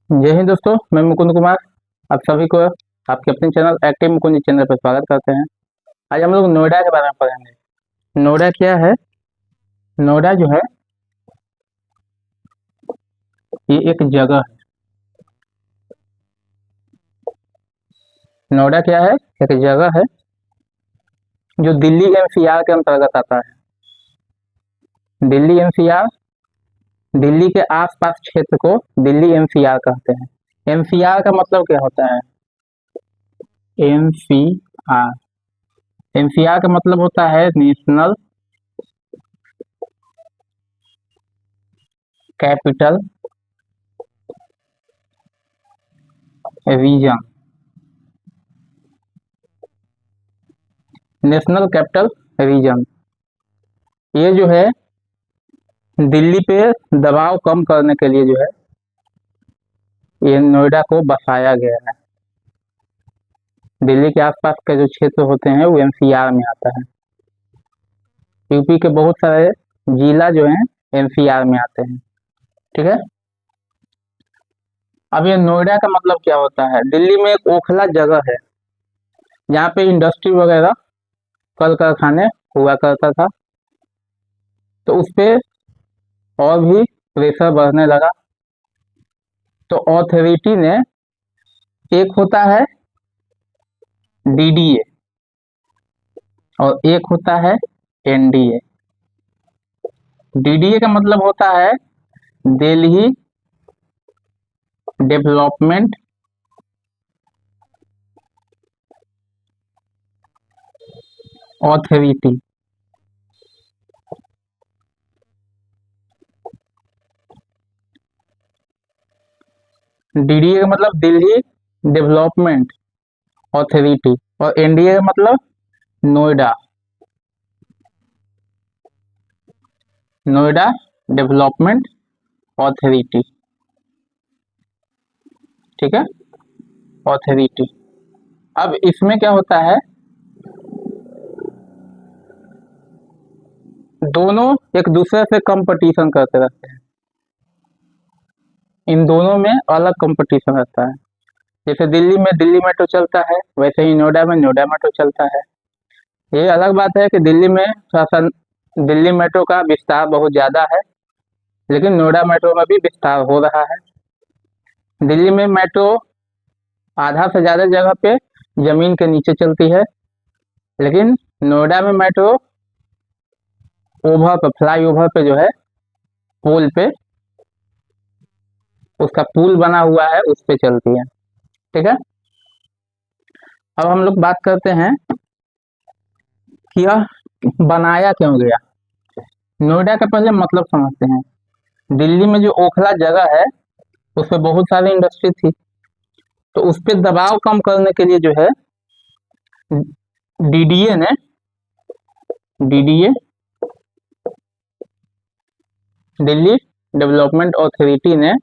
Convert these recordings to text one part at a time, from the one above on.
जय हिंद दोस्तों, मैं मुकुंद कुमार। आप सभी को आपके अपने चैनल एक्टिव मुकुंद चैनल पर स्वागत करते हैं। आज हम लोग नोएडा के बारे में पढ़ेंगे। नोएडा क्या है? नोएडा जो है ये एक जगह है। नोएडा क्या है? एक जगह है जो दिल्ली एनसीआर के अंतर्गत आता है। दिल्ली एनसीआर, दिल्ली के आसपास क्षेत्र को दिल्ली एनसीआर कहते हैं। एनसीआर का मतलब क्या होता है? एनसीआर, एनसीआर का मतलब होता है national capital region. National capital region ये जो है दिल्ली पे दबाव कम करने के लिए जो है ये नोएडा को बसाया गया है। दिल्ली के आसपास के जो क्षेत्र होते हैं वो एनसीआर में आता है। यूपी के बहुत सारे जिला जो हैं एनसीआर में आते हैं। ठीक है। अब ये नोएडा का मतलब क्या होता है? दिल्ली में एक ओखला जगह है जहाँ पे इंडस्ट्री वगैरह कल कारखाने हुआ करता था, तो उस पे और भी प्रेशर बढ़ने लगा। तो अथॉरिटी ने, एक होता है डीडीए और एक होता है एनडीए। डीडीए का मतलब होता है दिल्ली डेवलपमेंट अथॉरिटी। डीडीए का मतलब दिल्ली डेवलपमेंट अथॉरिटी और एनडीए का मतलब नोएडा, नोएडा डेवलपमेंट अथॉरिटी। ठीक है, अथॉरिटी। अब इसमें क्या होता है, दोनों एक दूसरे से कंपटीशन करते रहते हैं। इन दोनों में अलग कंपटीशन रहता है। जैसे दिल्ली में दिल्ली मेट्रो चलता है, वैसे ही नोएडा में नोएडा मेट्रो चलता है। ये अलग बात है कि दिल्ली में थोड़ा सा दिल्ली मेट्रो का विस्तार बहुत ज़्यादा है, लेकिन नोएडा मेट्रो में भी विस्तार हो रहा है। दिल्ली में मेट्रो आधा से ज़्यादा जगह पे जमीन के नीचे चलती है, लेकिन नोएडा में मेट्रो ओवर पे, फ्लाई ओवर पे जो है, पोल पे, उसका पुल बना हुआ है, उस पे चलती है। ठीक है। अब हम लोग बात करते हैं कि यह बनाया क्यों गया। नोएडा का पहले मतलब समझते हैं। दिल्ली में जो ओखला जगह है उस पर बहुत सारी इंडस्ट्री थी, तो उस पर दबाव कम करने के लिए जो है डीडीए ने, डीडीए दिल्ली डेवलपमेंट अथॉरिटी ने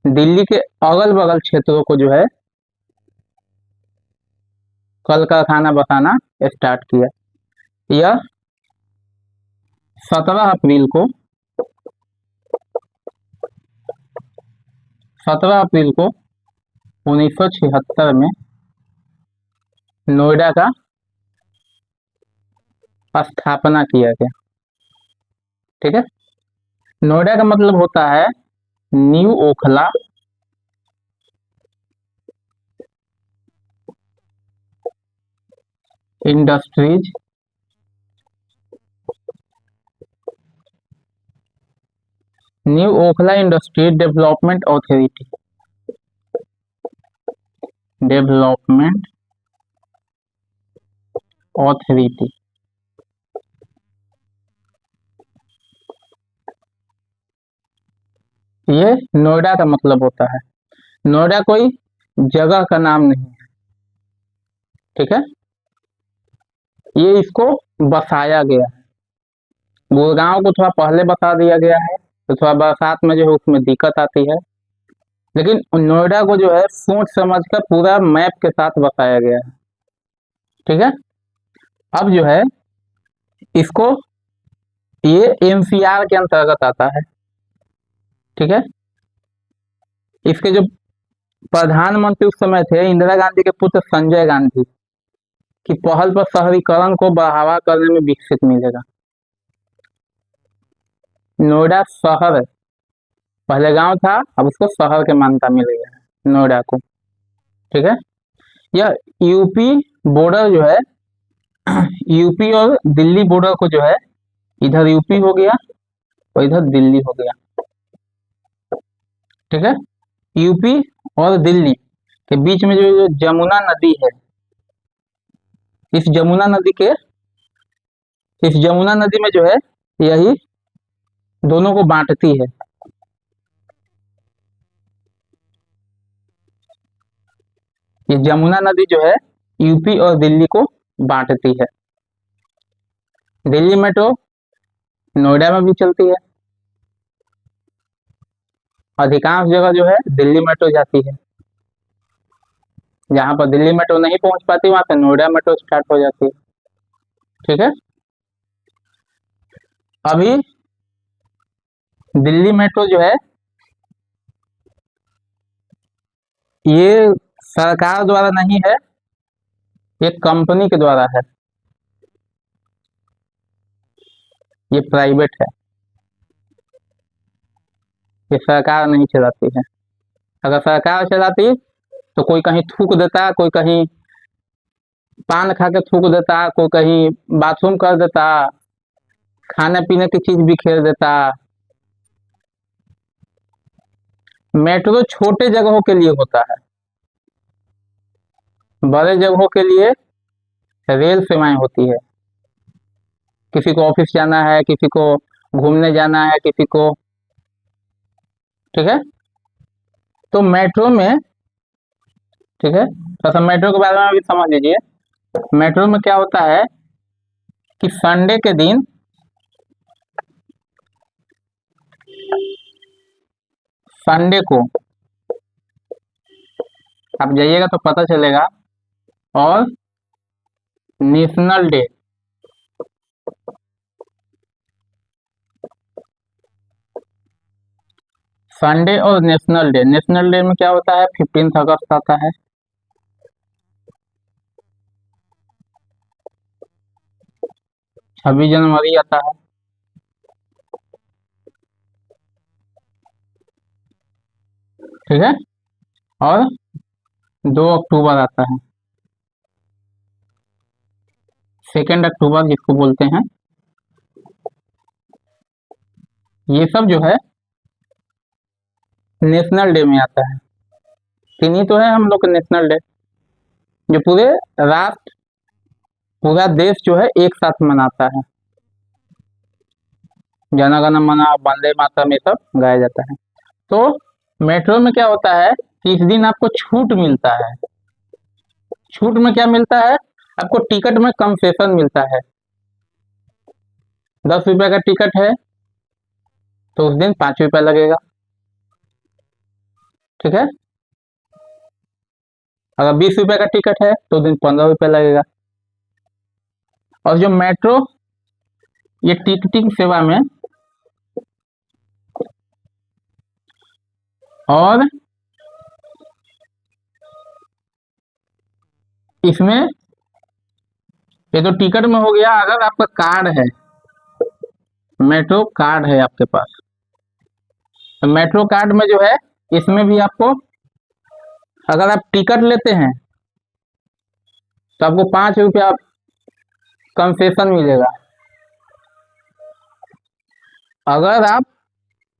दिल्ली के अगल बगल क्षेत्रों को जो है कल कारखाना बसाना स्टार्ट किया। यह 17 अप्रैल को 17 अप्रैल को 1976 में नोएडा का स्थापना किया गया। ठीक है। नोएडा का मतलब होता है new Okhla industries new Okhla industries development authority, development authority. ये नोएडा का मतलब होता है। नोएडा कोई जगह का नाम नहीं है। ठीक है। ये इसको बसाया गया है। गुड़गांव को थोड़ा पहले बसा दिया गया है, तो थोड़ा बरसात में जो है उसमें दिक्कत आती है, लेकिन नोएडा को जो है सोच समझ कर पूरा मैप के साथ बसाया गया है। ठीक है। अब जो है इसको, ये एनसीआर के अंतर्गत आता है। ठीक है। इसके जो प्रधानमंत्री उस समय थे इंदिरा गांधी के पुत्र संजय गांधी की पहल पर शहरीकरण को बढ़ावा करने में विकसित मिलेगा। नोएडा शहर पहले गांव था, अब उसको शहर के मान्यता मिल गया है नोएडा को। ठीक है, यह यूपी बॉर्डर जो है यूपी और दिल्ली बॉर्डर को जो है, इधर यूपी हो गया और इधर दिल्ली हो गया। ठीक है, यूपी और दिल्ली के बीच में जो जमुना नदी है, इस जमुना नदी में जो है यही दोनों को बांटती है। ये जमुना नदी जो है यूपी और दिल्ली को बांटती है। दिल्ली मेट्रो नोएडा में भी चलती है, अधिकांश जगह जो है दिल्ली मेट्रो जाती है। जहां पर दिल्ली मेट्रो नहीं पहुंच पाती वहां से नोएडा मेट्रो स्टार्ट हो जाती है। ठीक है, अभी दिल्ली मेट्रो जो है ये सरकार द्वारा नहीं है, ये कंपनी के द्वारा है, ये प्राइवेट है, ये सरकार नहीं चलाती है। अगर सरकार चलाती तो कोई कहीं थूक देता, कोई कहीं पान खा के थूक देता, कोई कहीं बाथरूम कर देता, खाने पीने की चीज बिखेर देता। मेट्रो छोटे जगहों के लिए होता है, बड़े जगहों के लिए रेल सेवाएं होती है। किसी को ऑफिस जाना है, किसी को घूमने जाना है, किसी को, ठीक है। तो मेट्रो में, ठीक है, तो मेट्रो के बारे में भी समझ लीजिए। मेट्रो में क्या होता है कि संडे के दिन संडे को आप जाइएगा तो पता चलेगा, और नेशनल डे, संडे और नेशनल डे। नेशनल डे में क्या होता है, 15 अगस्त आता है। छब्बीस जनवरी आता है। ठीक है, और 2 अक्टूबर आता है, 2 अक्टूबर जिसको बोलते हैं। ये सब जो है नेशनल डे में आता है। तीन ही तो है हम लोग का नेशनल डे, जो पूरे राष्ट्र, पूरा देश जो है एक साथ मनाता है। जन गण मन वंदे मातरम ये सब गाया जाता है। तो मेट्रो में क्या होता है कि इस दिन आपको छूट मिलता है। छूट में क्या मिलता है, आपको टिकट में कंसेशन मिलता है। 10 रुपए का टिकट है तो उस दिन 5 रुपया लगेगा। ठीक है, अगर 20 रुपए का टिकट है तो उस दिन 15 रुपया लगेगा। और जो मेट्रो ये टिकटिंग सेवा में और इसमें, ये तो टिकट में हो गया। अगर आपका कार्ड है, मेट्रो कार्ड है आपके पास, तो मेट्रो कार्ड में जो है इसमें भी आपको, अगर आप टिकट लेते हैं तो आपको 5 रुपया कंसेशन मिलेगा। अगर आप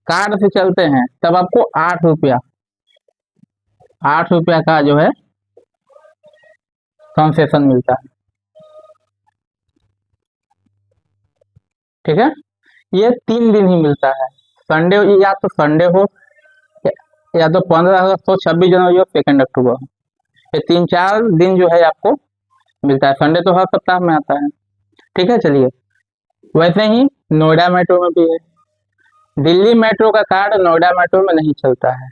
कार्ड से चलते हैं तब आपको 8 रुपया का जो है कंसेशन मिलता है। ठीक है, ये 3 दिन ही मिलता है। संडे, या तो संडे हो, या तो 15 अगस्त हो, 26 जनवरी हो, 2 अक्टूबर हो। ये 3-4 दिन जो है आपको मिलता है। संडे तो हर सप्ताह में आता है। ठीक है, चलिए, वैसे ही नोएडा मेट्रो में भी है। दिल्ली मेट्रो का कार्ड नोएडा मेट्रो में नहीं चलता है।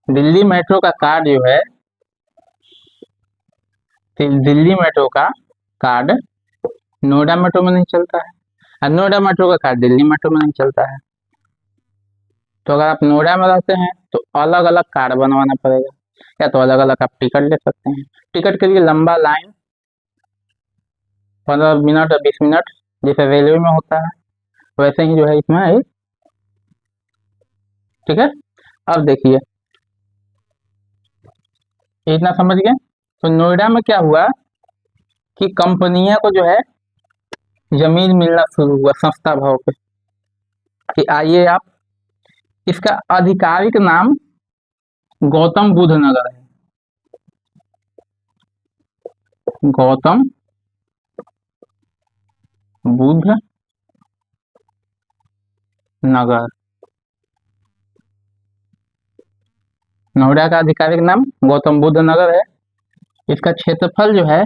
दिल्ली मेट्रो का कार्ड जो है, दिल्ली मेट्रो का कार्ड नोएडा मेट्रो में नहीं चलता है, और नोएडा मेट्रो का कार्ड दिल्ली मेट्रो में नहीं चलता है। तो अगर आप नोएडा में रहते हैं तो अलग अलग कार्ड बनवाना पड़ेगा, या तो अलग अलग आप टिकट ले सकते हैं। टिकट के लिए लंबा लाइन 15 मिनट या 20 मिनट जैसे रेलवे में होता है, वैसे ही जो है इसमें है। ठीक है, अब देखिए इतना समझ गए। तो नोएडा में क्या हुआ कि कंपनियां को जो है जमीन मिलना शुरू हुआ सस्ता भाव पे, कि आइए आप। इसका आधिकारिक नाम गौतम बुद्ध नगर है। गौतम बुद्ध नगर, नोएडा का आधिकारिक नाम गौतम बुद्ध नगर है। इसका क्षेत्रफल जो है,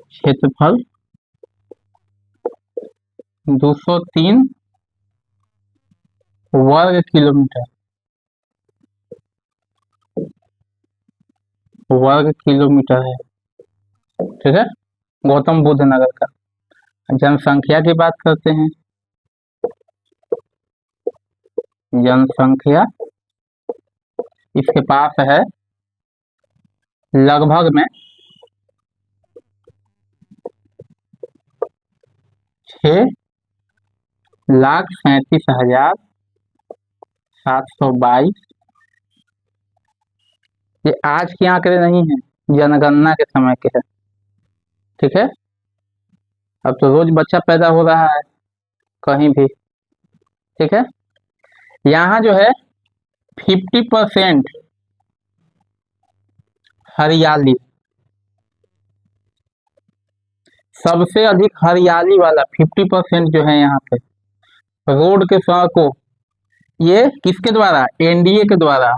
क्षेत्रफल 203 वर्ग किलोमीटर, वर्ग किलोमीटर है। ठीक है, गौतम बुद्ध नगर का। जनसंख्या की बात करते हैं। जनसंख्या इसके पास है लगभग में 6,37,722। ये आज के आंकड़े नहीं है, जनगणना के समय के है। ठीक है, अब तो रोज बच्चा पैदा हो रहा है कहीं भी। ठीक है, यहाँ जो है 50% हरियाली, सबसे अधिक हरियाली वाला 50% जो है यहाँ पे रोड के सड़कों, ये किसके द्वारा, एनडीए के द्वारा,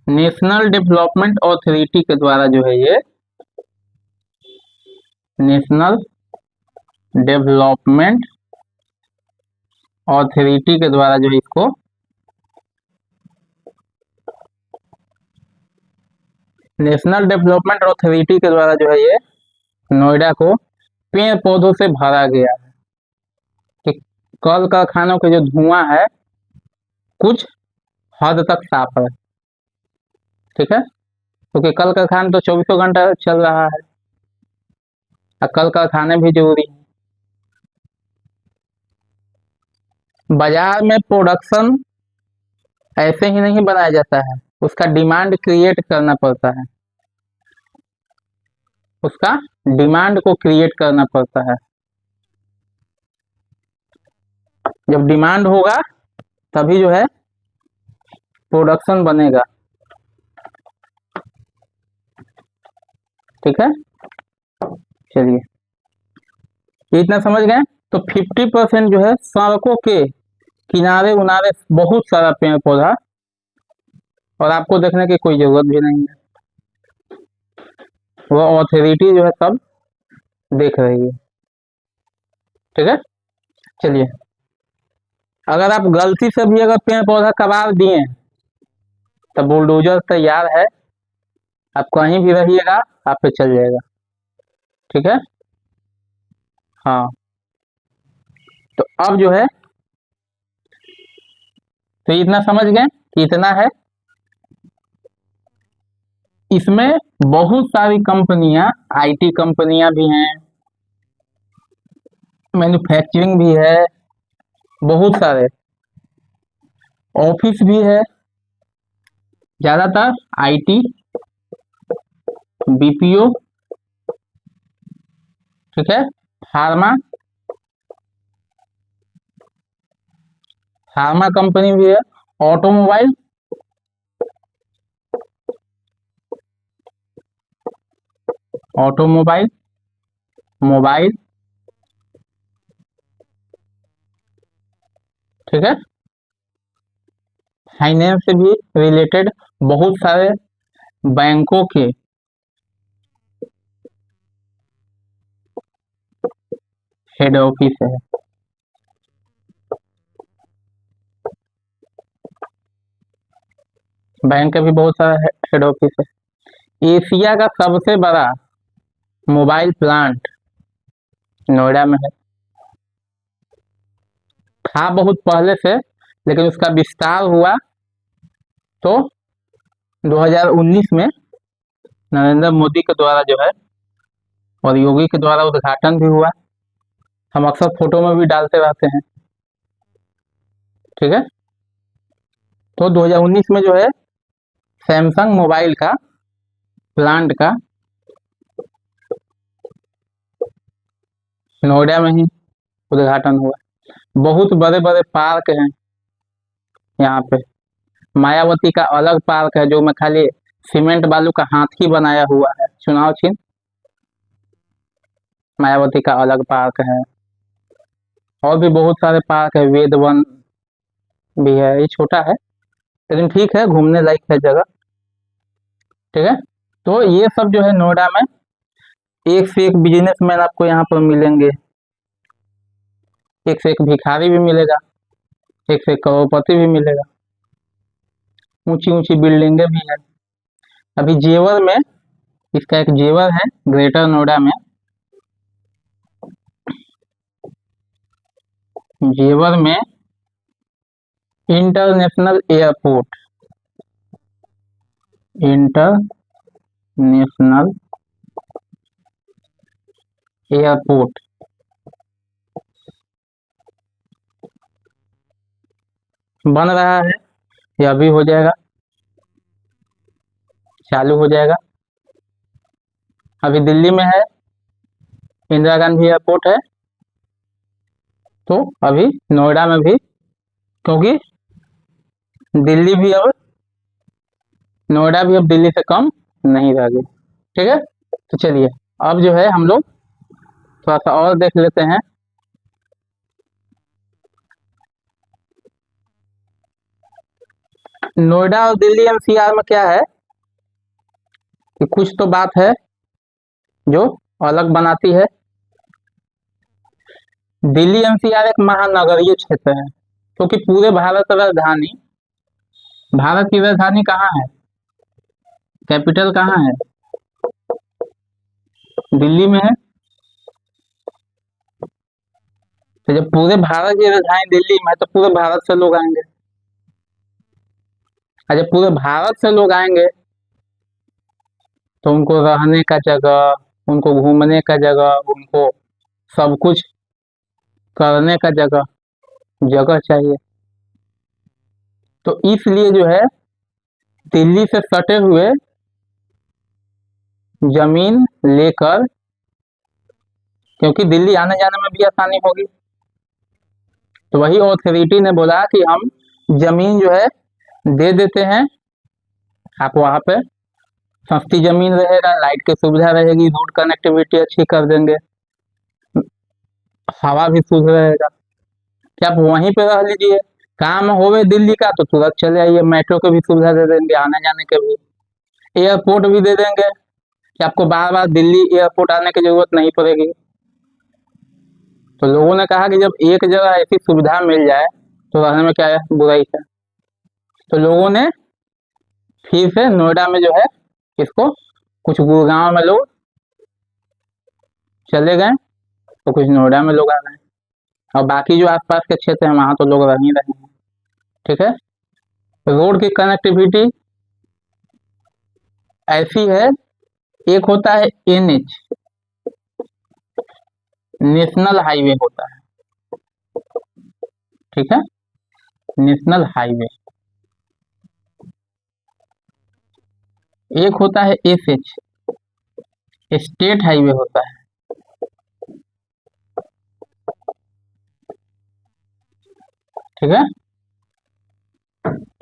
नेशनल डेवलपमेंट अथॉरिटी के द्वारा जो है ये नेशनल डेवलपमेंट अथॉरिटी के द्वारा जो इसको नेशनल डेवलपमेंट अथॉरिटी के द्वारा जो है ये नोएडा को पेड़ पौधों से भरा गया है। कि कल कारखानों के जो धुआं है कुछ हद तक साफ है। ठीक है, क्योंकि कल कारखाना तो 24 घंटा चल रहा है, और कल कारखाने भी जरूरी है। बाजार में प्रोडक्शन ऐसे ही नहीं बनाया जाता है, उसका डिमांड क्रिएट करना पड़ता है, उसका डिमांड को क्रिएट करना पड़ता है। जब डिमांड होगा तभी जो है प्रोडक्शन बनेगा। ठीक है, चलिए इतना समझ गए। तो 50% जो है सड़कों के किनारे उनारे बहुत सारा पेड़ पौधा, और आपको देखने की कोई जरूरत भी नहीं है, वो अथॉरिटी जो है सब देख रही है। ठीक है, चलिए अगर आप गलती से भी अगर पेड़ पौधा कबाड़ दिए तो बुलडोजर तैयार है, आप कहीं भी रहिएगा आप पे चल जाएगा। ठीक है, हाँ। तो अब जो है तो इतना समझ गए कि इतना है। इसमें बहुत सारी कंपनियां, आईटी कंपनियां भी हैं, मैन्युफैक्चरिंग भी है, बहुत सारे ऑफिस भी है, ज्यादातर आईटी, बीपीओ, ठीक है, फार्मा, फार्मा कंपनी भी है, ऑटोमोबाइल, ऑटोमोबाइल, मोबाइल, ठीक है, फाइनेंस से भी रिलेटेड बहुत सारे बैंकों के हेड ऑफिस है। बैंक का भी बहुत सारा हेड ऑफिस है। एशिया का सबसे बड़ा मोबाइल प्लांट नोएडा में है। था बहुत पहले से, लेकिन उसका विस्तार हुआ तो 2019 में नरेंद्र मोदी के द्वारा जो है और योगी के द्वारा उद्घाटन भी हुआ। हम अक्सर फोटो में भी डालते रहते हैं, ठीक है। तो 2019 में जो है सैमसंग मोबाइल का प्लांट का नोएडा में ही उद्घाटन हुआ। बहुत बड़े बड़े पार्क हैं यहाँ पे। मायावती का अलग पार्क है जो में खाली सीमेंट बालू का हाथी बनाया हुआ है, चुनाव चिन्ह। मायावती का अलग पार्क है, और भी बहुत सारे पार्क है, वेद वन भी है। ये छोटा है लेकिन ठीक है, घूमने लायक है जगह, ठीक है। तो ये सब जो है नोएडा में एक से एक बिजनेसमैन आपको यहाँ पर मिलेंगे, एक से एक भिखारी भी मिलेगा, एक से एक करोड़पति भी मिलेगा। ऊंची ऊंची बिल्डिंगे भी है। अभी जेवर में, इसका एक जेवर है ग्रेटर नोएडा में, जेवर में इंटरनेशनल एयरपोर्ट, इंटरनेशनल एयरपोर्ट बन रहा है। यह भी हो जाएगा, चालू हो जाएगा। अभी दिल्ली में है, इंदिरा गांधी एयरपोर्ट है, तो अभी नोएडा में भी, क्योंकि दिल्ली भी अब, नोएडा भी अब दिल्ली से कम नहीं रह गई, ठीक है। तो चलिए अब जो है हम लोग थोड़ा सा और देख लेते हैं। नोएडा और दिल्ली एनसीआर में क्या है कि कुछ तो बात है जो अलग बनाती है। दिल्ली एनसीआर एक महानगरीय क्षेत्र है, क्योंकि पूरे भारत की राजधानी, भारत की राजधानी कहाँ है, कैपिटल कहाँ है, दिल्ली में है। तो जब पूरे भारत की राजधानी दिल्ली में है तो पूरे भारत से लोग आएंगे, और जब पूरे भारत से लोग आएंगे तो उनको रहने का जगह, उनको घूमने का जगह, उनको सब कुछ करने का जगह, जगह चाहिए। तो इसलिए जो है दिल्ली से सटे हुए जमीन लेकर, क्योंकि दिल्ली आने जाने में भी आसानी होगी, तो वही अथॉरिटी ने बोला कि हम जमीन जो है दे देते हैं, आप वहां पे सस्ती जमीन रहेगा, लाइट की सुविधा रहेगी, रोड कनेक्टिविटी अच्छी कर देंगे, हवा भी शुद्ध रहेगा, कि आप वहीं पे रह लीजिए। काम होवे दिल्ली का तो तुरंत चले आइए, मेट्रो की भी सुविधा दे देंगे, आने जाने के भी, एयरपोर्ट भी दे देंगे कि आपको बार बार दिल्ली एयरपोर्ट आने की जरूरत नहीं पड़ेगी। तो लोगों ने कहा कि जब एक जगह ऐसी सुविधा मिल जाए तो रहने में क्या है, बुराई है। तो लोगों ने फिर से नोएडा में जो है इसको, कुछ गुड़गांव में लोग चले गए तो कुछ नोएडा में लोग आ गए, और बाकी जो आसपास के क्षेत्र हैं वहां तो लोग रह ही रहे हैं, ठीक है। रोड की कनेक्टिविटी ऐसी है, एक होता है एनएच, नेशनल हाईवे होता है, ठीक है, नेशनल हाईवे। एक होता है एसएच, स्टेट हाईवे होता है, ठीक है।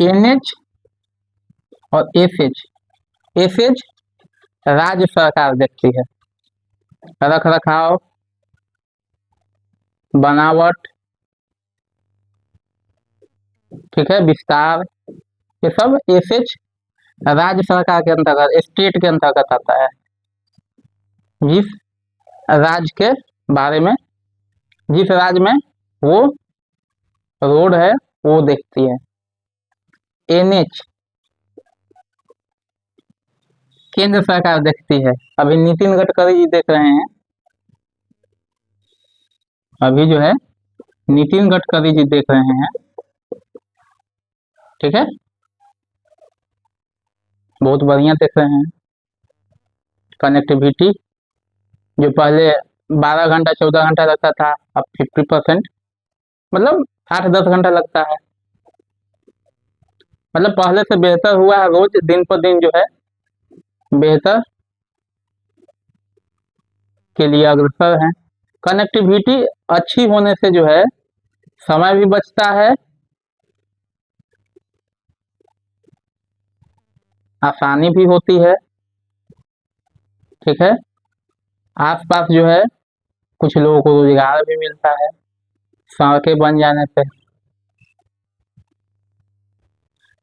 एनएच और एसएच, एसएच राज्य सरकार देखती है, रख रखाव, बनावट, ठीक है, विस्तार, ये सब एसएच राज्य सरकार के अंतर्गत, स्टेट के अंतर्गत आता है। जिस राज्य के बारे में, जिस राज्य में वो रोड है वो देखती है। एनएच केंद्र सरकार देखती है, अभी नितिन गडकरी जी देख रहे हैं, अभी जो है नितिन गडकरी जी देख रहे हैं। ठीक है, बहुत बढ़िया देख रहे हैं। कनेक्टिविटी जो पहले 12 घंटा 14 घंटा लगता था, अब 50%, मतलब 8-10 घंटा लगता है। मतलब पहले से बेहतर हुआ है, रोज दिन पर दिन जो है बेहतर के लिए अग्रसर है। कनेक्टिविटी अच्छी होने से जो है समय भी बचता है, आसानी भी होती है। ठीक है, आसपास जो है कुछ लोगों को रोजगार भी मिलता है सड़कें बन जाने से।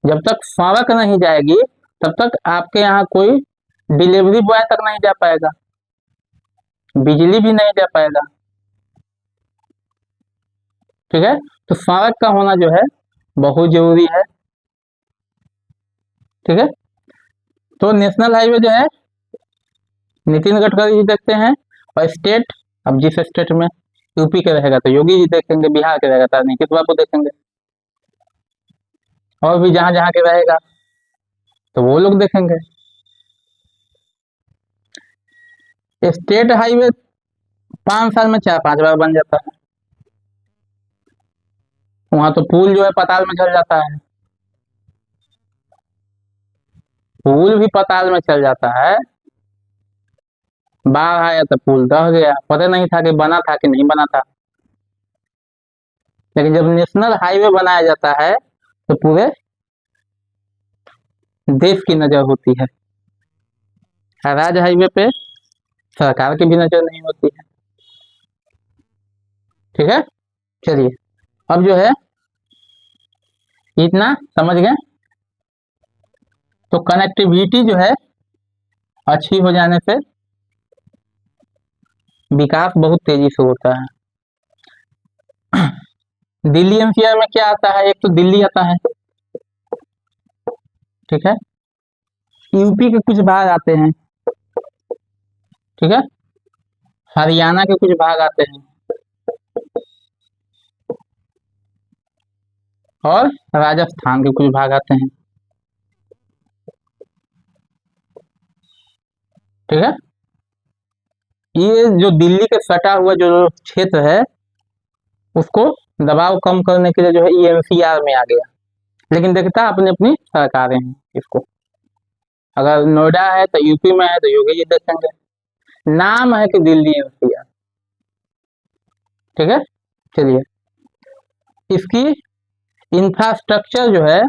जब तक सड़क नहीं जाएगी तब तक आपके यहाँ कोई डिलीवरी बॉय तक नहीं जा पाएगा, बिजली भी नहीं जा पाएगा। ठीक है, तो सड़क का होना जो है बहुत जरूरी है। ठीक है, तो नेशनल हाईवे जो है नितिन गडकरी जी देखते हैं, और स्टेट, अब जिस स्टेट में यूपी के रहेगा तो योगी जी देखेंगे, बिहार के रहेगा तो नीतीश बाबू देखेंगे, और भी जहां जहां के रहेगा तो वो लोग देखेंगे। स्टेट हाईवे 5 साल में 4-5 बार बन जाता है। वहां तो पुल जो है पाताल में चल जाता है, पुल भी पाताल में चल जाता है। बाढ़ आया तो पुल दह गया, पता नहीं था कि बना था कि नहीं बना था। लेकिन जब नेशनल हाईवे बनाया जाता है तो पूरे देश की नजर होती है, राज्य हाईवे पे सरकार की भी नजर नहीं होती है। ठीक है, चलिए अब जो है इतना समझ गए। तो कनेक्टिविटी जो है अच्छी हो जाने से विकास बहुत तेजी से होता है। दिल्ली एनसीआर में क्या आता है, एक तो दिल्ली आता है। ठीक है, यूपी के कुछ भाग आते हैं। ठीक है, हरियाणा के कुछ भाग आते हैं, और राजस्थान के कुछ भाग आते हैं। ठीक है, ये जो दिल्ली के सटा हुआ जो क्षेत्र है उसको दबाव कम करने के लिए जो है ये एनसीआर में आ गया। लेकिन देखता अपनी अपनी सरकारें हैं इसको। अगर नोएडा है तो यूपी में है तो योगी जी देखेंगे, नाम है कि दिल्ली एनसीआर। ठीक है, चलिए इसकी इंफ्रास्ट्रक्चर जो है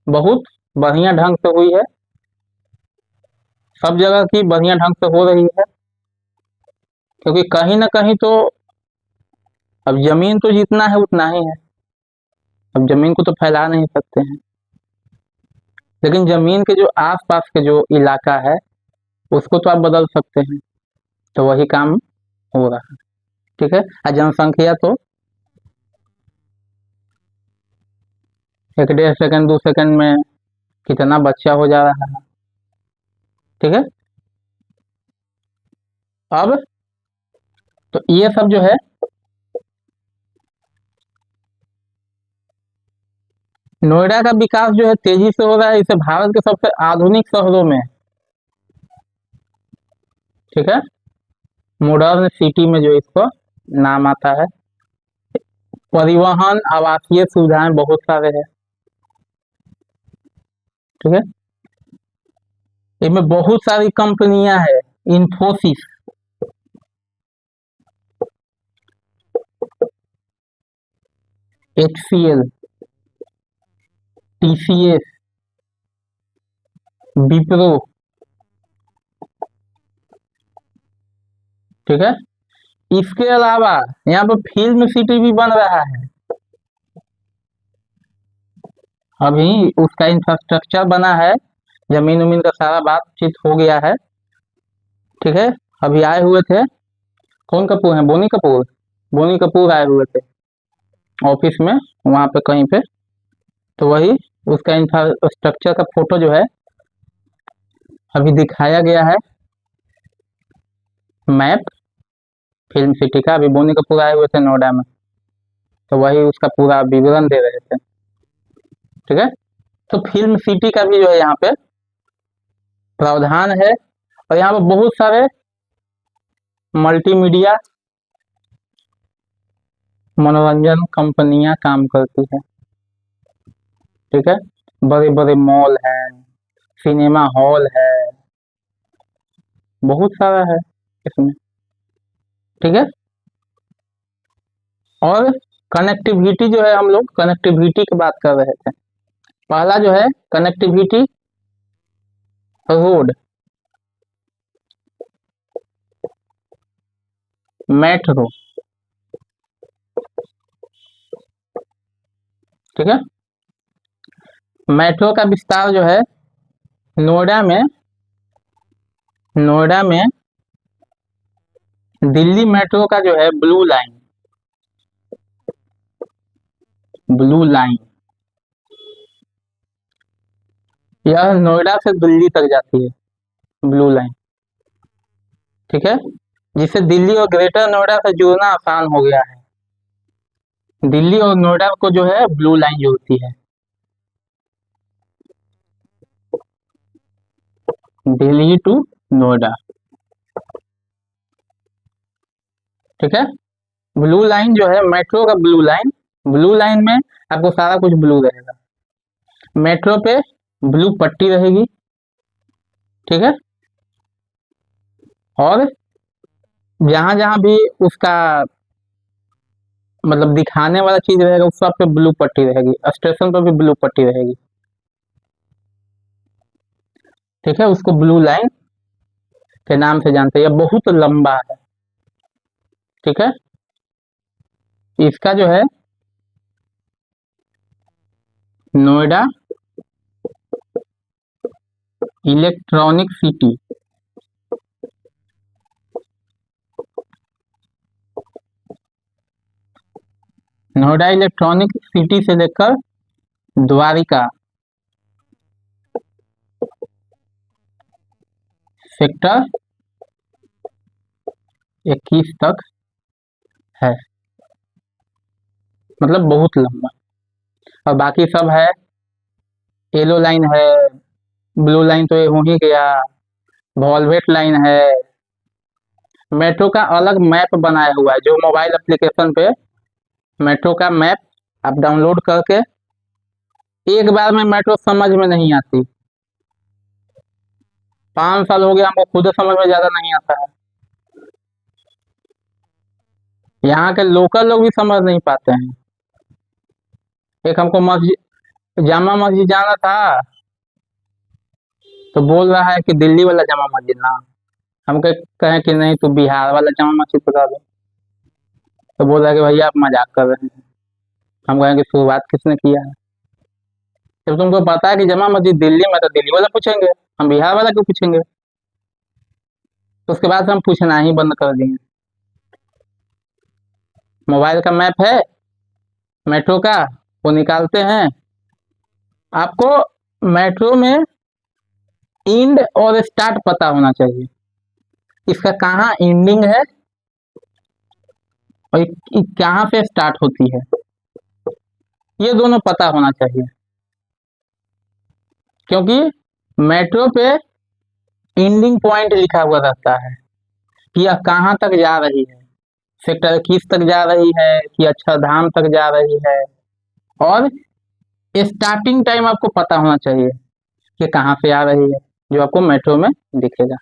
बहुत बढ़िया ढंग से हुई है, सब जगह की बढ़िया ढंग से हो रही है। क्योंकि कहीं ना कहीं तो अब जमीन तो जितना है उतना ही है, अब जमीन को तो फैला नहीं सकते हैं, लेकिन जमीन के जो आसपास के जो इलाका है उसको तो आप बदल सकते हैं, तो वही काम हो रहा है। ठीक है, और जनसंख्या तो 1.5 सेकंड 2 सेकंड में कितना बच्चा हो जा रहा है। ठीक है, अब तो ये सब जो है नोएडा का विकास जो है तेजी से हो रहा है, इसे भारत के सबसे आधुनिक शहरों में, ठीक है, मॉडर्न सिटी में जो इसको नाम आता है। परिवहन आवासीय सुविधाएं बहुत सारे हैं। ठीक है, इसमें बहुत सारी कंपनियां हैं, इंफोसिस, HCL, TCS, विप्रो। ठीक है, इसके अलावा यहाँ पर फिल्म सिटी भी बन रहा है, अभी उसका इंफ्रास्ट्रक्चर बना है, जमीन उमीन का सारा बातचीत हो गया है। ठीक है, अभी आए हुए थे, कौन कपूर है, बोनी कपूर, बोनी कपूर आए हुए थे ऑफिस में वहां पे कहीं पे, तो वही उसका इंफ्रास्ट्रक्चर का फोटो जो है अभी दिखाया गया है, मैप फिल्म सिटी का। अभी बोनी कपूर आए हुए थे नोएडा में। तो वही उसका पूरा विवरण दे रहे थे। ठीक है, तो फिल्म सिटी का भी जो है यहाँ पे प्रावधान है, और यहाँ पे बहुत सारे मल्टीमीडिया मनोरंजन कंपनियां काम करती है। ठीक है, बड़े बड़े मॉल हैं, सिनेमा हॉल है, बहुत सारा है इसमें। ठीक है, और कनेक्टिविटी जो है, हम लोग कनेक्टिविटी की बात कर रहे थे। पहला जो है कनेक्टिविटी रोड, मेट्रो। ठीक है, मेट्रो का विस्तार जो है नोएडा में दिल्ली मेट्रो का जो है ब्लू लाइन यह नोएडा से दिल्ली तक जाती है, ब्लू लाइन। ठीक है, जिससे दिल्ली और ग्रेटर नोएडा से जोड़ना आसान हो गया है। दिल्ली और नोएडा को जो है ब्लू लाइन जोड़ती है, दिल्ली टू नोएडा। ठीक है, ब्लू लाइन जो है मेट्रो का ब्लू लाइन में आपको सारा कुछ ब्लू रहेगा। मेट्रो पे ब्लू पट्टी रहेगी। ठीक है, और जहां जहां भी उसका मतलब दिखाने वाला चीज रहेगा उस सब पे ब्लू पट्टी रहेगी, स्टेशन पर भी ब्लू पट्टी रहेगी। ठीक है, उसको ब्लू लाइन के नाम से जानते हैं, यह बहुत लंबा है। ठीक है, इसका जो है Noida electronic city, Noida electronic city से लेकर द्वारिका सेक्टर 21 तक है, मतलब बहुत लंबा। और बाकी सब है, येलो लाइन है, ब्लू लाइन तो ये हो ही गया, वॉल्वेट लाइन है। मेट्रो का अलग मैप बनाया हुआ है, जो मोबाइल एप्लीकेशन पे मेट्रो का मैप आप डाउनलोड करके, एक बार में मेट्रो समझ में नहीं आती। 5 साल हो गया हमको खुद समझ में ज्यादा नहीं आता है, यहाँ के लोकल लोग भी समझ नहीं पाते हैं। एक हमको मस्जिद, जामा मस्जिद जाना था, तो बोल रहा है कि दिल्ली वाला जामा मस्जिद ना, हम कहें कि नहीं तू बिहार वाला जामा मस्जिद बता दो, तो बोल रहा है कि भैया आप मजाक कर रहे हैं। हम कहें कि शुरुआत किसने किया है? जब तुमको पता है कि जामा मस्जिद दिल्ली में, तो दिल्ली वाला पूछेंगे, हम बिहार वाला क्यों पूछेंगे? तो उसके बाद से हम पूछना ही बंद कर दिए। मोबाइल का मैप है मेट्रो का, वो निकालते हैं, आपको मेट्रो में इंड और स्टार्ट पता होना चाहिए, इसका कहाँ एंडिंग है और कहाँ से स्टार्ट होती है, ये दोनों पता होना चाहिए। क्योंकि मेट्रो पे एंडिंग पॉइंट लिखा हुआ रहता है कि यह कहाँ तक जा रही है, सेक्टर 21 तक जा रही है कि अक्षरधाम तक जा रही है, और स्टार्टिंग टाइम आपको पता होना चाहिए कि कहाँ से आ रही है, जो आपको मेट्रो में दिखेगा।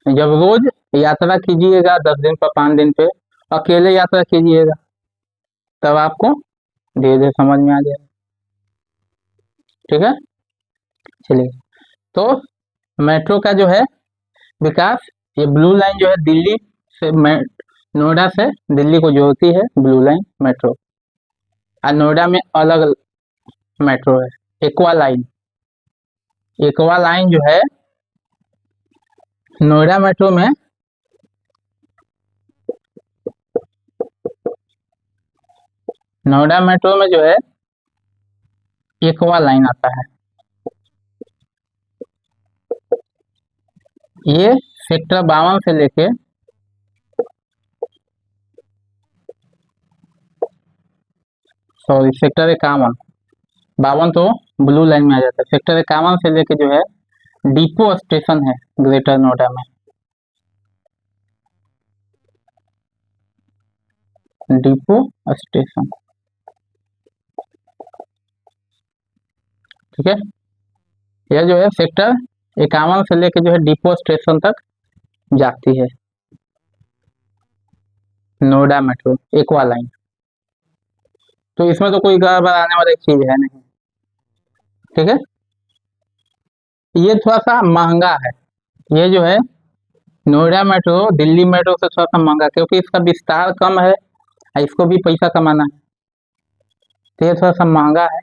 जब रोज यात्रा कीजिएगा 10 दिन पर 5 दिन पे, अकेले यात्रा कीजिएगा, तब आपको धीरे धीरे समझ में आ जाएगा। ठीक है, चलिए, तो मेट्रो का जो है विकास, ये ब्लू लाइन जो है दिल्ली से नोएडा से दिल्ली को जोड़ती है, ब्लू लाइन मेट्रो। और नोएडा में अलग मेट्रो है, एक्वा लाइन। एक्वा लाइन जो है नोएडा मेट्रो में जो है एक्वा लाइन आता है, ये सेक्टर 52 से लेके सॉरी सेक्टर 51, 52 तो ब्लू लाइन में आ जाता है। सेक्टर 51 से लेके जो है डिपो स्टेशन है ग्रेटर नोएडा में, डिपो स्टेशन, ठीक है। यह जो है सेक्टर 51 से लेके जो है डिपो स्टेशन तक जाती है नोएडा मेट्रो एक्वा लाइन। तो इसमें तो कोई गड़बड़ आने वाली चीज है नहीं, ठीक है। ये थोड़ा सा महंगा है, ये जो है नोएडा मेट्रो दिल्ली मेट्रो से थोड़ा सा महंगा, क्योंकि इसका विस्तार कम है और इसको भी पैसा कमाना है, तो ये थोड़ा सा महंगा है।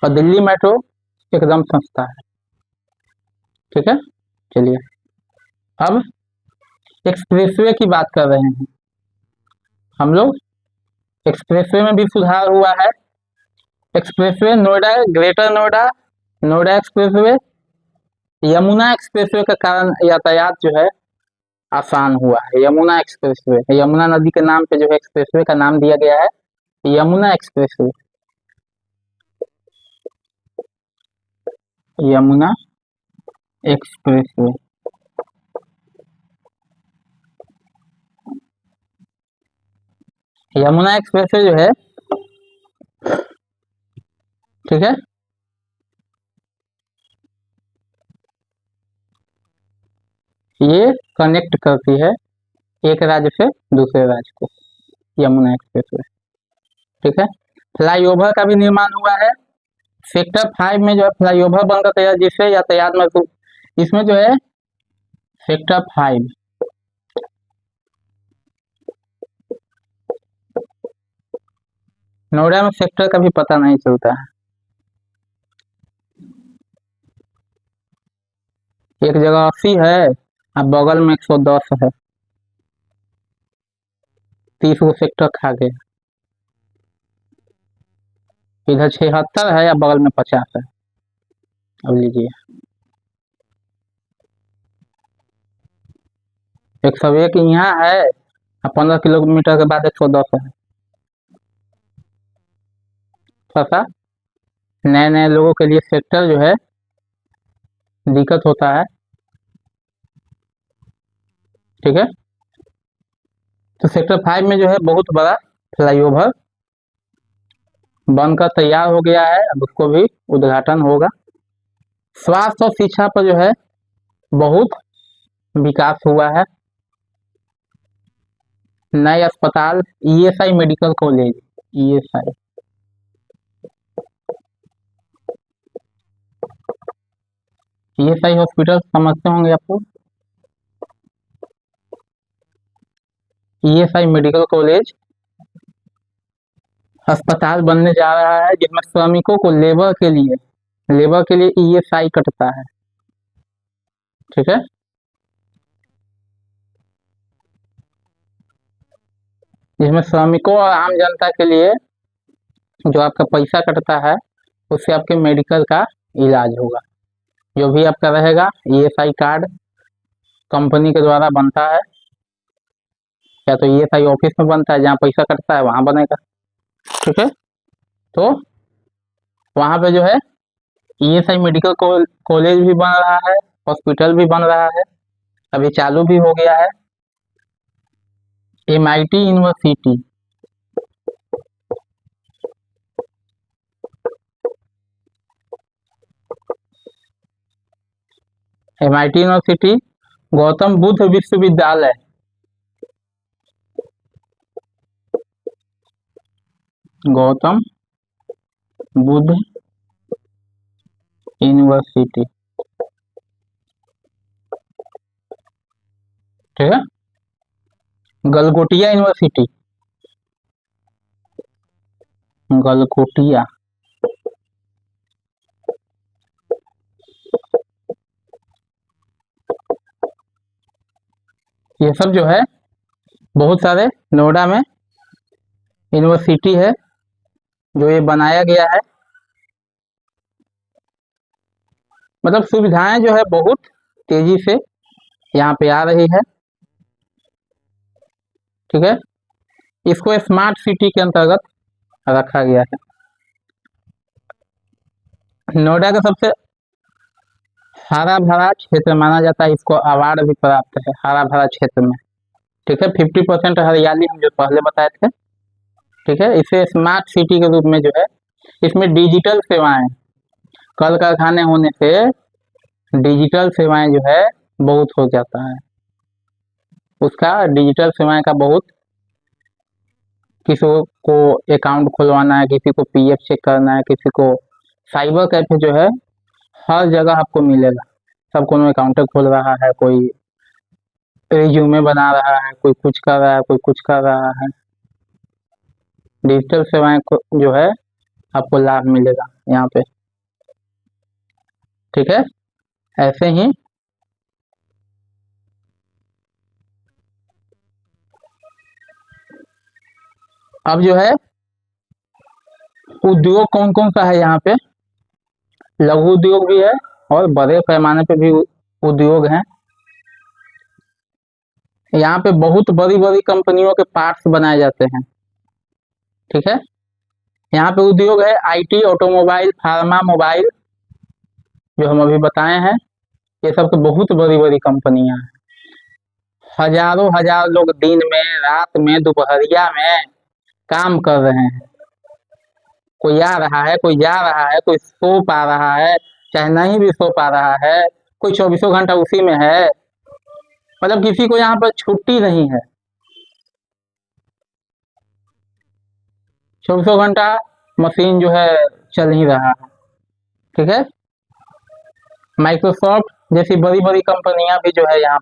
और दिल्ली मेट्रो एकदम सस्ता है, ठीक है। चलिए अब एक्सप्रेसवे की बात कर रहे हैं हम लोग। एक्सप्रेसवे में भी सुधार हुआ है। Expressway Noida, greater Noida, Noida expressway, Yamuna expressway के कारण यातायात जो है आसान हुआ है। यमुना एक्सप्रेसवे, यमुना नदी के नाम पे जो है एक्सप्रेसवे का नाम दिया गया है Yamuna expressway, Yamuna expressway. Yamuna expressway जो है, ठीक है, ये कनेक्ट करती है एक राज्य से दूसरे राज्य को, यमुना एक्सप्रेसवे, ठीक है। फ्लाईओवर का भी निर्माण हुआ है। सेक्टर 5 में जो है फ्लाईओवर बनकर तैयार, जिससे यातायात में इसमें जो है सेक्टर 5 नोएडा में सेक्टर का भी पता नहीं चलता है। एक जगह 80 है और बगल में 110 है, 30 को सेक्टर खा गया। इधर 76 है या बगल में 50 है। अब लीजिए 101 यहाँ है और 15 किलोमीटर के बाद 110 है। थोड़ा सा नए नए लोगों के लिए सेक्टर जो है दिक्कत होता है, ठीक है। तो सेक्टर 5 में जो है बहुत बड़ा फ्लाईओवर बनकर तैयार हो गया है, अब उसको भी उद्घाटन होगा। स्वास्थ्य और शिक्षा पर जो है बहुत विकास हुआ है। नए अस्पताल, ESI medical college, ESI, ESI hospital समझते होंगे आपको, ईएसआई मेडिकल कॉलेज अस्पताल बनने जा रहा है, जिसमें श्रमिकों को लेबर के लिए ईएसआई कटता है, ठीक है। जिसमें श्रमिकों और आम जनता के लिए जो आपका पैसा कटता है उससे आपके मेडिकल का इलाज होगा। जो भी आपका रहेगा ईएसआई कार्ड कंपनी के द्वारा बनता है, या तो ईएसआई ऑफिस में बनता है, जहाँ पैसा कटता है वहां बनेगा, ठीक है। तो वहां पे जो है ईएसआई मेडिकल कॉलेज भी बन रहा है, हॉस्पिटल भी बन रहा है, अभी चालू भी हो गया है। MIT university, MIT university, Gautam Buddha विश्वविद्यालय, गौतम बुद्ध यूनिवर्सिटी, ठीक है। गलगोटिया यूनिवर्सिटी, गलगोटिया, ये सब जो है बहुत सारे नोएडा में यूनिवर्सिटी है जो ये बनाया गया है। मतलब सुविधाएं जो है बहुत तेजी से यहाँ पे आ रही है, ठीक है। इसको स्मार्ट सिटी के अंतर्गत रखा गया है। नोएडा का सबसे हरा भरा क्षेत्र माना जाता है, इसको अवार्ड भी प्राप्त है हरा भरा क्षेत्र में। ठीक है, 50% हरियाली हम जो पहले बताए थे। ठीक है, इसे स्मार्ट सिटी के रूप में जो है, इसमें डिजिटल सेवाएं, कल कारखाने होने से डिजिटल सेवाएं जो है बहुत हो जाता है, उसका डिजिटल सेवाएं का बहुत, किसी को अकाउंट खुलवाना है, किसी को पीएफ चेक करना है, किसी को साइबर कैफे जो है हर जगह आपको मिलेगा। सब कोनो अकाउंट खोल रहा है, कोई रिज्यूमे बना रहा है, कोई कुछ कर रहा है, कोई कुछ कर रहा है। डिजिटल सेवाएं को जो है आपको लाभ मिलेगा यहाँ पे। ठीक है, ऐसे ही अब जो है उद्योग कौन कौन सा है यहाँ पे, लघु उद्योग भी है और बड़े पैमाने पे भी उद्योग हैं। यहाँ पे बहुत बड़ी बड़ी कंपनियों के पार्ट्स बनाए जाते हैं। ठीक है, यहाँ पे उद्योग है आईटी, ऑटोमोबाइल, फार्मा, मोबाइल, जो हम अभी बताए हैं, ये सब तो बहुत बड़ी बड़ी कंपनियां हैं। हजारों हजार लोग दिन में, रात में, दोपहरिया में काम कर रहे हैं। कोई आ रहा है, कोई जा रहा है, कोई सो पा रहा है, चाहे नहीं भी सो पा रहा है, कोई 24 घंटा उसी में है, मतलब किसी को यहाँ पर छुट्टी नहीं है। 24 घंटा मशीन जो है चल ही रहा है। ठीक है, माइक्रोसॉफ्ट जैसी बड़ी बड़ी कंपनियां भी जो है यहाँ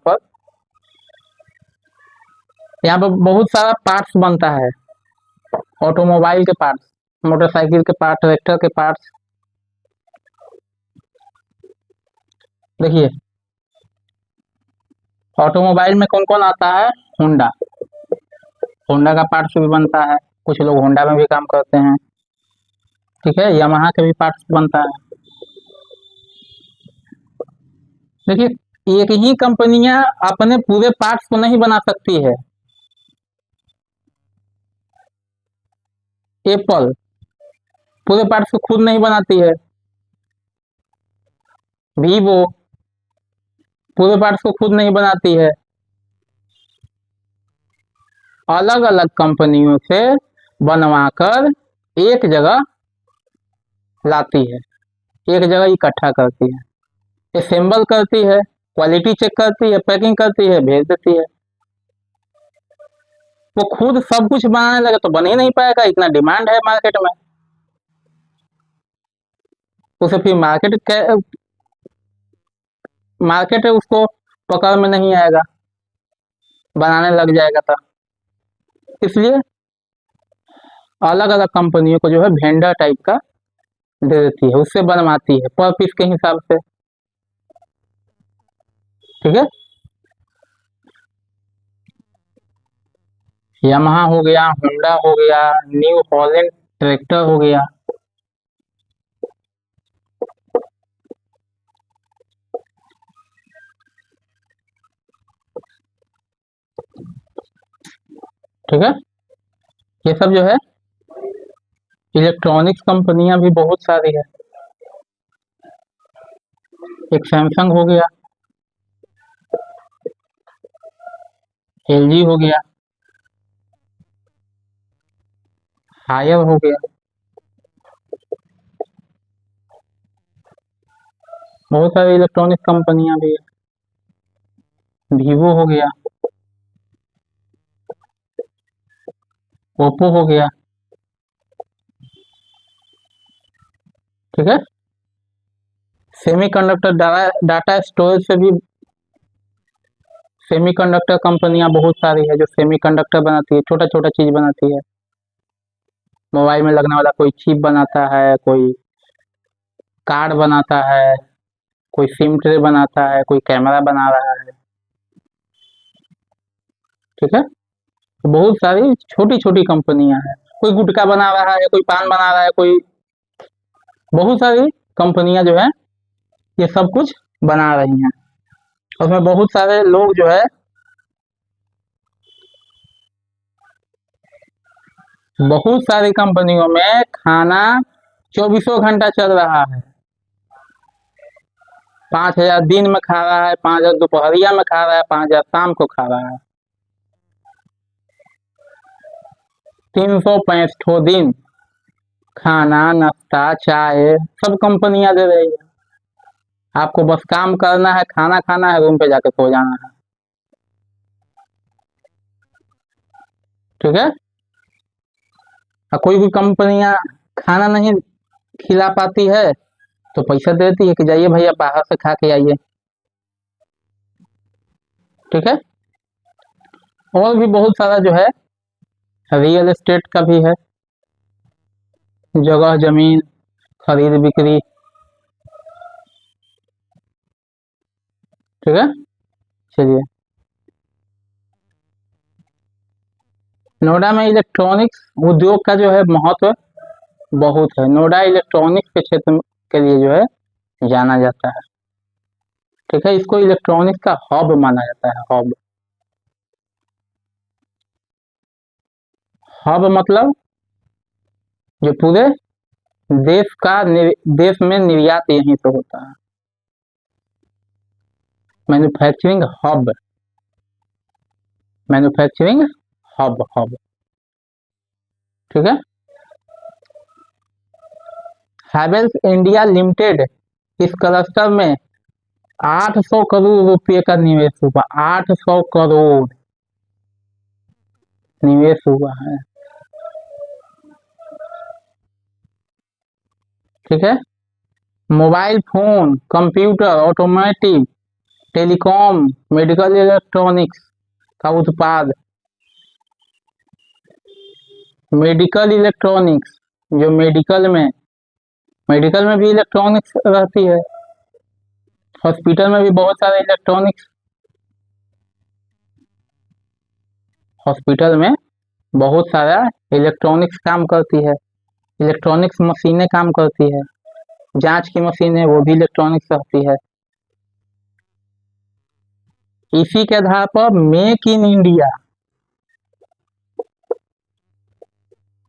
पर बहुत सारा पार्ट्स बनता है, ऑटोमोबाइल के पार्ट्स, मोटरसाइकिल के पार्ट, ट्रैक्टर के पार्ट्स। देखिए ऑटोमोबाइल में कौन कौन आता है, होंडा, होंडा का पार्ट्स भी बनता है, कुछ लोग होंडा में भी काम करते हैं। ठीक है, यामाहा के भी पार्ट्स बनता है। देखिए एक ही कंपनियां अपने पूरे पार्ट्स को नहीं बना सकती है। एप्पल पूरे पार्ट्स को खुद नहीं बनाती है, वीवो पूरे पार्ट्स को खुद नहीं बनाती है, अलग अलग कंपनियों से बनवाकर एक जगह लाती है, एक जगह इकट्ठा करती है, असेंबल करती है, क्वालिटी चेक करती है, पैकिंग करती है, भेज देती है। वो खुद सब कुछ बनाने लगे तो बन ही नहीं पाएगा, इतना डिमांड है मार्केट में। उसे फिर मार्केट है उसको पकड़ में नहीं आएगा, बनाने लग जाएगा तो इसलिए अलग अलग कंपनियों को जो है वेंडर टाइप का दे देती है, उससे बनवाती है पर पीस के हिसाब से। ठीक है, यामाहा हो गया, होंडा हो गया, न्यू हॉलैंड ट्रैक्टर हो गया। ठीक है, ये सब जो है इलेक्ट्रॉनिक्स कंपनियां भी बहुत सारी है, एक सैमसंग हो गया, एलजी हो गया, हायर हो गया, बहुत सारी इलेक्ट्रॉनिक कंपनियां भी है, वीवो हो गया, ओप्पो हो गया। ठीक है, सेमीकंडक्टर डाटा स्टोरेज से भी सेमीकंडक्टर कंपनियां बहुत सारी है जो सेमीकंडक्टर बनाती है, छोटा छोटा चीज बनाती है, मोबाइल में लगने वाला कोई चिप बनाता है, कोई कार्ड बनाता है, कोई सिम ट्रे बनाता है, कोई कैमरा बना रहा है। ठीक है, तो बहुत सारी छोटी छोटी कंपनियां हैं, कोई गुटखा बना रहा है, कोई पान बना रहा है, कोई, बहुत सारी कंपनियां जो है ये सब कुछ बना रही हैं, उसमें बहुत सारे लोग जो है बहुत सारी कंपनियों में खाना 24 घंटा चल रहा है। 5,000 दिन में खा रहा है, 5,000 दोपहरिया में खा रहा है, 5,000 शाम को खा रहा है। 365 दिन खाना, नाश्ता, चाय सब कंपनियां दे रही है। आपको बस काम करना है, खाना खाना है, रूम पे जाके सो जाना है। ठीक है। और कोई भी कंपनियां खाना नहीं खिला पाती है तो पैसा देती है कि जाइए भैया बाहर से खा के आइए। ठीक है। और भी बहुत सारा जो है रियल एस्टेट का भी है, जगह जमीन खरीद बिक्री। ठीक है। चलिए, नोएडा में इलेक्ट्रॉनिक्स उद्योग का जो है महत्व बहुत है। नोएडा इलेक्ट्रॉनिक्स के क्षेत्र के लिए जो है जाना जाता है। ठीक है। इसको इलेक्ट्रॉनिक्स का हब माना जाता है। हब, हब मतलब जो पूरे देश का देश में निर्यात यहीं से होता है। Manufacturing hub, manufacturing hub, hub. ठीक है। हैवेल्स इंडिया लिमिटेड इस क्लस्टर में 800 करोड़ रुपए का निवेश हुआ। 800 करोड़ निवेश हुआ है। ठीक है। Mobile phone, computer, automotive, telecom, medical electronics का उत्पाद। मेडिकल इलेक्ट्रॉनिक्स, जो मेडिकल में भी इलेक्ट्रॉनिक्स रहती है। हॉस्पिटल में भी बहुत सारे इलेक्ट्रॉनिक्स, हॉस्पिटल में बहुत सारा इलेक्ट्रॉनिक्स काम करती है। इलेक्ट्रॉनिक्स मशीनें काम करती है। जांच की मशीन है वो भी इलेक्ट्रॉनिक्स रहती है। इसी के आधार पर make in India,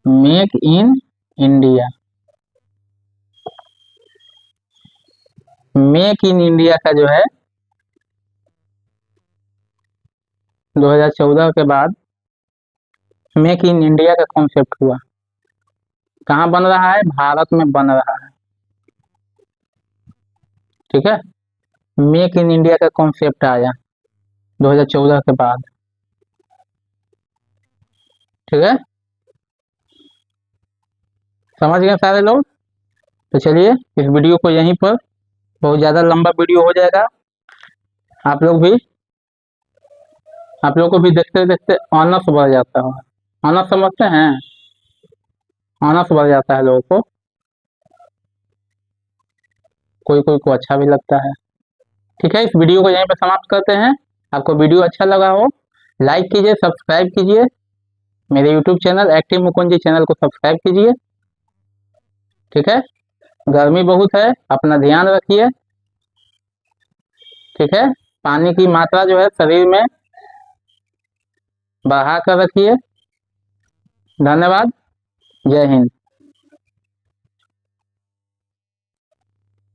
make in India, make in India का जो है 2014 के बाद मेक इन इंडिया का कॉन्सेप्ट हुआ। कहाँ बन रहा है? भारत में बन रहा है। ठीक है। मेक इन इंडिया का कॉन्सेप्ट आया 2014 के बाद। ठीक है। समझ गए सारे लोग? तो चलिए इस वीडियो को यहीं पर, बहुत ज़्यादा लंबा वीडियो हो जाएगा। आप लोग भी, आप लोग को भी देखते देखते ऑनर्स बढ़ जाता है। ऑनर्स समझते हैं? ऑनर्स बढ़ जाता है लोगों को, कोई कोई को अच्छा भी लगता है। ठीक है। इस वीडियो को यहीं पे समाप्त करते हैं। आपको वीडियो अच्छा लगा हो लाइक कीजिए, सब्सक्राइब कीजिए। मेरे यूट्यूब चैनल एक्टिव मुकुंद जी चैनल को सब्सक्राइब कीजिए। ठीक है। गर्मी बहुत है, अपना ध्यान रखिए। ठीक है। पानी की मात्रा जो है शरीर में बढ़ा कर रखिए। धन्यवाद। जय हिंद।